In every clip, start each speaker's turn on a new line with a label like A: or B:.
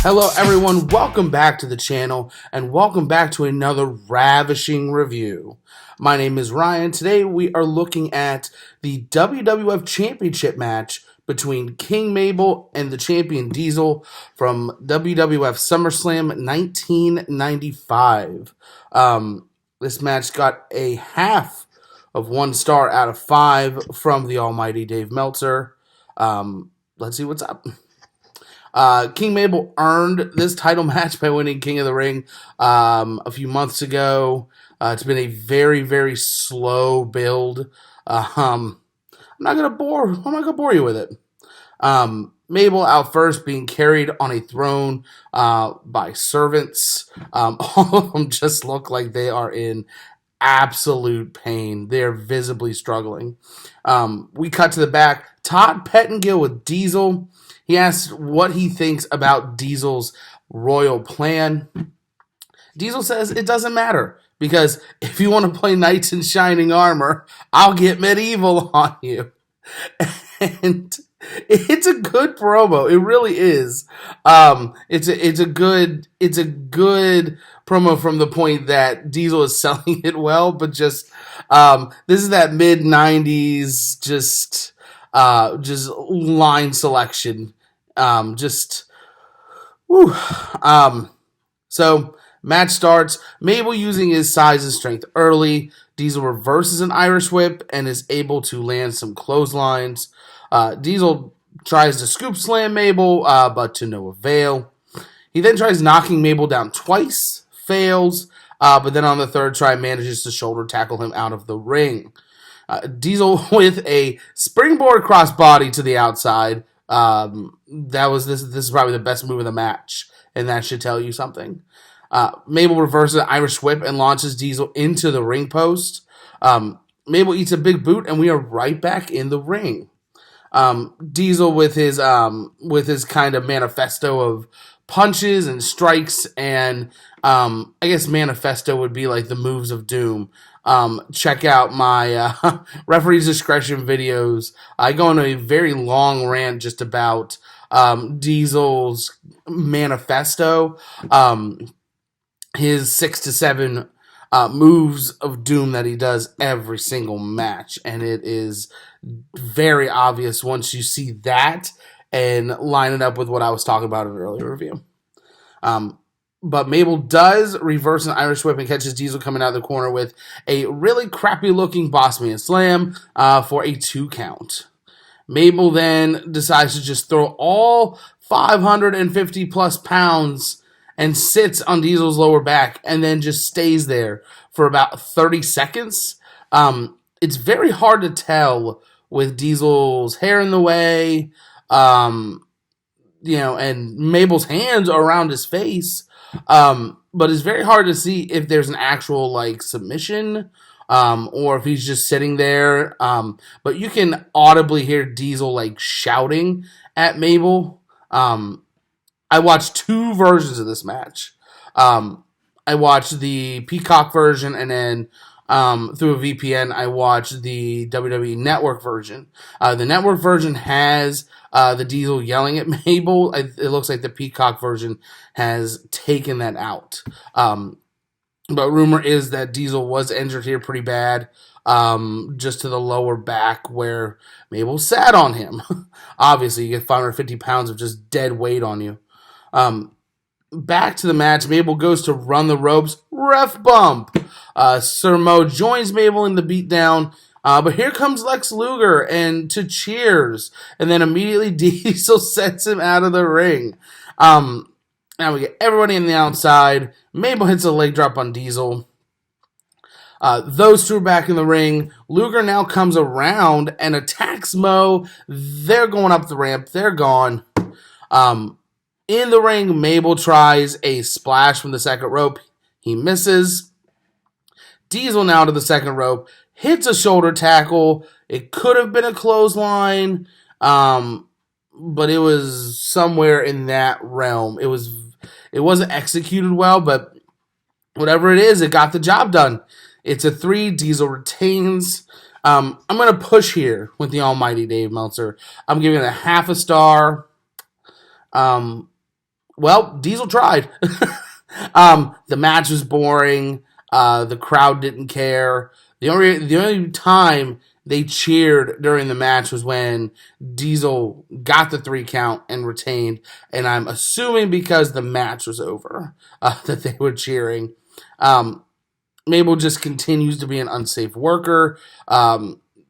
A: Hello everyone, welcome back to the channel and welcome back to another Ravishing review. My name is Ryan. Today we are looking at the WWF Championship match between King Mabel and the champion Diesel from WWF Summerslam 1995. This match got a half of 1 star out of 5 from the almighty Dave Meltzer. Let's see what's up. King Mabel earned this title match by winning King of the Ring a few months ago. It's been a very, very slow build. I'm not gonna bore you with it. Mabel out first, being carried on a throne by servants. All of them just look like they are in absolute pain. They're visibly struggling. We cut to the back. Todd Pettengill with Diesel. He asks what he thinks about Diesel's royal plan. Diesel says it doesn't matter, because if you want to play knights in shining armor, I'll get medieval on you. And it's a good promo. It really is. It's a good promo from the point that Diesel is selling it well, but just this is that mid-90s just line selection. So match starts. Mabel using his size and strength early. Diesel reverses an Irish whip and is able to land some clotheslines. Diesel tries to scoop slam Mabel, but to no avail. He then tries knocking Mabel down twice, fails, but then on the third try manages to shoulder tackle him out of the ring. Diesel with a springboard crossbody to the outside. This is probably the best move of the match, and that should tell you something. Mabel reverses an Irish whip and launches Diesel into the ring post. Mabel eats a big boot, and we are right back in the ring. Diesel with his kind of manifesto of punches and strikes, and I guess manifesto would be like the moves of doom. Check out my referee's discretion videos. I go on a very long rant just about Diesel's manifesto, his 6 to 7 moves of doom that he does every single match, and it is very obvious once you see that and line it up with what I was talking about in an earlier review. But Mabel does reverse an Irish whip and catches Diesel coming out of the corner with a really crappy-looking Bossman Slam for a 2 count. Mabel then decides to just throw all 550-plus pounds and sits on Diesel's lower back and then just stays there for about 30 seconds. It's very hard to tell with Diesel's hair in the way, and Mabel's hands are around his face. But it's very hard to see if there's an actual submission, or if he's just sitting there. But you can audibly hear Diesel shouting at Mabel. I watched 2 versions of this match. I watched the Peacock version, and then through a VPN, I watched the WWE Network version. The Network version has the Diesel yelling at Mabel. It looks like the Peacock version has taken that out. But rumor is that Diesel was injured here pretty bad, just to the lower back where Mabel sat on him. Obviously, you get 550 pounds of just dead weight on you. Back to the match. Mabel goes to run the ropes. Ref bump. Sir Mo joins Mabel in the beatdown. But here comes Lex Luger and to cheers. And then immediately Diesel sets him out of the ring. Now we get everybody on the outside. Mabel hits a leg drop on Diesel. Those two are back in the ring. Luger now comes around and attacks Mo. They're going up the ramp. They're gone. In the ring, Mabel tries a splash from the second rope. He misses. Diesel now to the second rope. Hits a shoulder tackle. It could have been a clothesline, but it was somewhere in that realm. It wasn't executed well, but whatever it is, it got the job done. It's a 3. Diesel retains. I'm going to push here with the almighty Dave Meltzer. I'm giving it a half a star. well, Diesel tried. The match was boring. The crowd didn't care. The only time they cheered during the match was when Diesel got the 3 count and retained. And I'm assuming because the match was over that they were cheering. Mabel just continues to be an unsafe worker.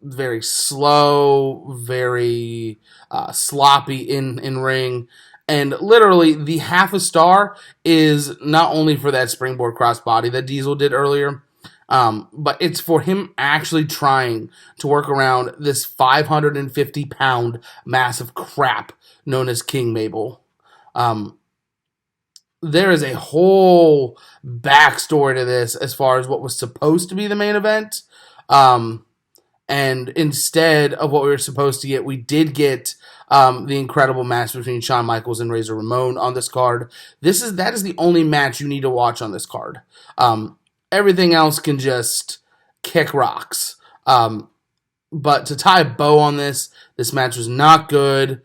A: Very slow, very sloppy in ring. And literally, the half a star is not only for that springboard crossbody that Diesel did earlier, but it's for him actually trying to work around this 550-pound mass of crap known as King Mabel. There is a whole backstory to this as far as what was supposed to be the main event. And instead of what we were supposed to get, we did get the incredible match between Shawn Michaels and Razor Ramon on this card. That is the only match you need to watch on this card. Everything else can just kick rocks. But to tie a bow on this match was not good.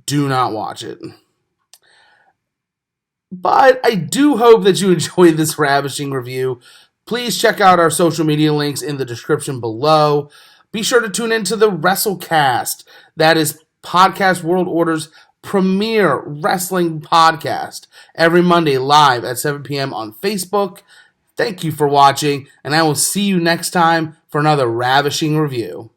A: Do not watch it. But I do hope that you enjoyed this Ravishing review. Please check out our social media links in the description below. Be sure to tune into the WrestleCast. That is Podcast World Order's premier wrestling podcast. Every Monday live at 7 p.m. on Facebook. Thank you for watching, and I will see you next time for another Ravishing review.